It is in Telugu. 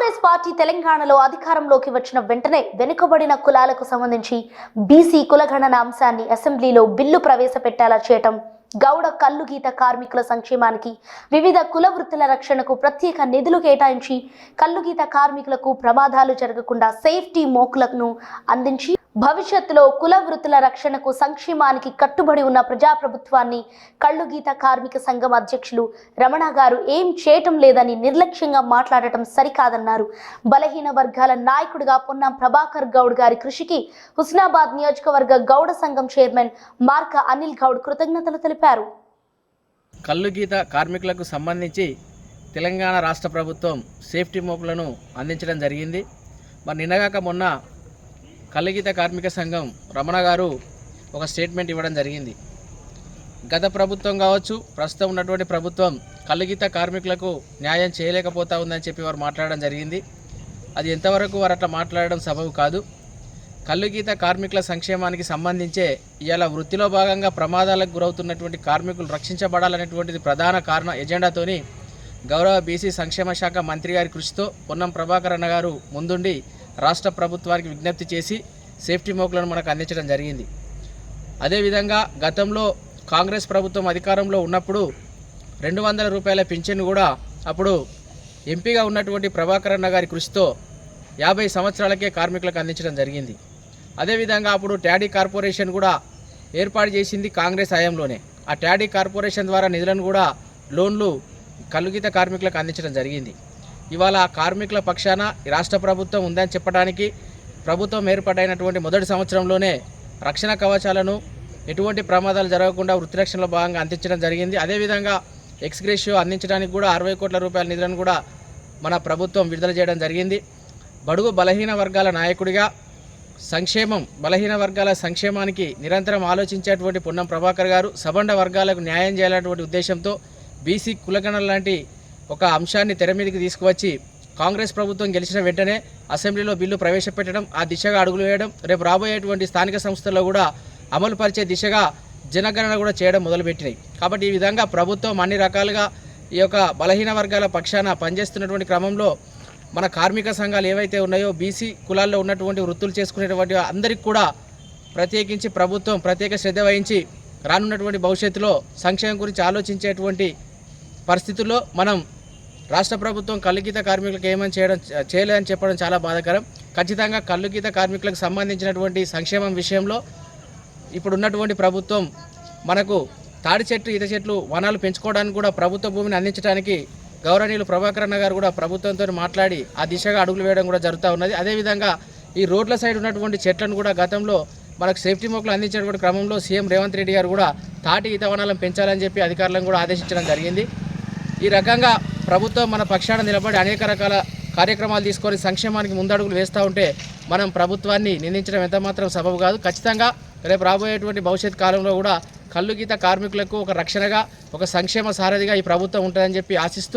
కాంగ్రెస్ పార్టీ తెలంగాణలో అధికారంలోకి వచ్చిన వెంటనే వెనుకబడిన కులాలకు సంబంధించి బీసీ కులగణన అంశాన్ని అసెంబ్లీలో బిల్లు ప్రవేశపెట్టేలా చేయటం, గౌడ కల్లుగీత కార్మికుల సంక్షేమానికి వివిధ కుల వృత్తుల రక్షణకు ప్రత్యేక నిధులు కేటాయించి కల్లుగీత కార్మికులకు ప్రమాదాలు జరగకుండా సేఫ్టీ మోకులను అందించి భవిష్యత్తులో కుల వృత్తుల రక్షణకు సంక్షేమానికి కట్టుబడి ఉన్న ప్రజాప్రభుత్వాన్ని కల్లుగీత కార్మిక సంఘం అధ్యక్షులు రమణ గారు ఏం చేయటం లేదని నిర్లక్ష్యంగా మాట్లాడటం సరికాదన్నారు. బలహీన వర్గాల నాయకుడిగా పొన్నం ప్రభాకర్ గౌడ్ గారి కృషికి హుస్నాబాద్ నియోజకవర్గ గౌడ సంఘం చైర్మన్ మార్క అనిల్ గౌడ్ కృతజ్ఞతలు తెలిపారు. కల్లుగీత కార్మికులకు సంబంధించి తెలంగాణ రాష్ట్ర ప్రభుత్వం సేఫ్టీ మోకులను అందించడం జరిగింది. మరి నిన్నగాక మొన్న కల్లుగీత కార్మిక సంఘం రమణ గారు ఒక స్టేట్మెంట్ ఇవ్వడం జరిగింది. గత ప్రభుత్వం కావచ్చు, ప్రస్తుతం ఉన్నటువంటి ప్రభుత్వం కల్లుగీత కార్మికులకు న్యాయం చేయలేకపోతా ఉందని చెప్పి వారు మాట్లాడడం జరిగింది. అది ఎంతవరకు వారు అట్లా మాట్లాడడం సబబు కాదు. కల్లుగీత కార్మికుల సంక్షేమానికి సంబంధించే ఇవాళ వృత్తిలో భాగంగా ప్రమాదాలకు గురవుతున్నటువంటి కార్మికులు రక్షించబడాలనేటువంటిది ప్రధాన కారణ ఎజెండాతోని గౌరవ బీసీ సంక్షేమ శాఖ మంత్రి గారి కృషితో పొన్నం ప్రభాకర్ అన్న గారు ముందుండి రాష్ట్ర ప్రభుత్వానికి విజ్ఞప్తి చేసి సేఫ్టీ మోకులను మనకు అందించడం జరిగింది. అదేవిధంగా గతంలో కాంగ్రెస్ ప్రభుత్వం అధికారంలో ఉన్నప్పుడు 200 రూపాయల పింఛన్ కూడా అప్పుడు ఎంపీగా ఉన్నటువంటి ప్రభాకర్ అన్న గారి కృషితో 50 సంవత్సరాలకే కార్మికులకు అందించడం జరిగింది. అదేవిధంగా అప్పుడు ట్యాడీ కార్పొరేషన్ కూడా ఏర్పాటు చేసింది కాంగ్రెస్ హయాంలోనే. ఆ ట్యాడీ కార్పొరేషన్ ద్వారా నిధులను కూడా లోన్లు కల్లుగీత కార్మికులకు అందించడం జరిగింది. ఇవాళ కార్మికుల పక్షాన రాష్ట్ర ప్రభుత్వం ఉందని చెప్పడానికి ప్రభుత్వం ఏర్పాటైనటువంటి మొదటి సంవత్సరంలోనే రక్షణ కవచాలను ఎటువంటి ప్రమాదాలు జరగకుండా వృత్తి రక్షణలో భాగంగా అందించడం జరిగింది. అదేవిధంగా ఎక్స్గ్రేషియో అందించడానికి కూడా 60 కోట్ల రూపాయల నిధులను కూడా మన ప్రభుత్వం విడుదల చేయడం జరిగింది. బడుగు బలహీన వర్గాల నాయకుడిగా బలహీన వర్గాల సంక్షేమానికి నిరంతరం ఆలోచించేటువంటి పొన్నం ప్రభాకర్ గారు సబండ వర్గాలకు న్యాయం చేయాలనేటువంటి ఉద్దేశంతో బీసీ కులగణన లాంటి ఒక అంశాన్ని తెర మీదకి తీసుకువచ్చి కాంగ్రెస్ ప్రభుత్వం గెలిచిన వెంటనే అసెంబ్లీలో బిల్లు ప్రవేశపెట్టడం, ఆ దిశగా అడుగులు వేయడం, రేపు రాబోయేటువంటి స్థానిక సంస్థల్లో కూడా అమలు పరిచే దిశగా జనగణన కూడా చేయడం మొదలుపెట్టినాయి. కాబట్టి ఈ విధంగా ప్రభుత్వం అన్ని రకాలుగా ఈ యొక్క బలహీన వర్గాల పక్షాన పనిచేస్తున్నటువంటి క్రమంలో మన కార్మిక సంఘాలు ఏవైతే ఉన్నాయో బీసీ కులాల్లో ఉన్నటువంటి వృత్తులు చేసుకునేటువంటి అందరికీ కూడా ప్రత్యేకించి ప్రభుత్వం ప్రత్యేక శ్రద్ధ వహించి రానున్నటువంటి భవిష్యత్తులో సంక్షేమం గురించి ఆలోచించేటువంటి పరిస్థితుల్లో మనం రాష్ట్ర ప్రభుత్వం కల్లుగీత కార్మికులకు ఏమని చేయలేదని చెప్పడం చాలా బాధాకరం. ఖచ్చితంగా కల్లుగీత కార్మికులకు సంబంధించినటువంటి సంక్షేమం విషయంలో ఇప్పుడున్నటువంటి ప్రభుత్వం మనకు తాడి చెట్లు, ఈత చెట్లు, వనాలు పెంచుకోవడానికి కూడా ప్రభుత్వ భూమిని అందించడానికి గౌరవనీయులు ప్రభాకర్ అన్న గారు కూడా ప్రభుత్వంతో మాట్లాడి ఆ దిశగా అడుగులు వేయడం కూడా జరుగుతూ ఉన్నది. అదేవిధంగా ఈ రోడ్ల సైడ్ ఉన్నటువంటి చెట్లను కూడా గతంలో మనకు సేఫ్టీ మోకులు అందించేటువంటి క్రమంలో సీఎం రేవంత్ రెడ్డి గారు కూడా తాటి ఈత వనాలను పెంచాలని చెప్పి అధికారులను కూడా ఆదేశించడం జరిగింది. ఈ రకంగా ప్రభుత్వం మన పక్షాన నిలబడి అనేక రకాల కార్యక్రమాలు తీసుకొని సంక్షేమానికి ముందడుగులు వేస్తూ ఉంటే మనం ప్రభుత్వాన్ని నిందించడం ఎంతమాత్రం సబబు కాదు. ఖచ్చితంగా రేపు రాబోయేటువంటి భవిష్యత్ కాలంలో కూడా కల్లుగీత కార్మికులకు ఒక రక్షణగా, ఒక సంక్షేమ సారథిగా ఈ ప్రభుత్వం ఉంటుందని చెప్పి ఆశిస్తూ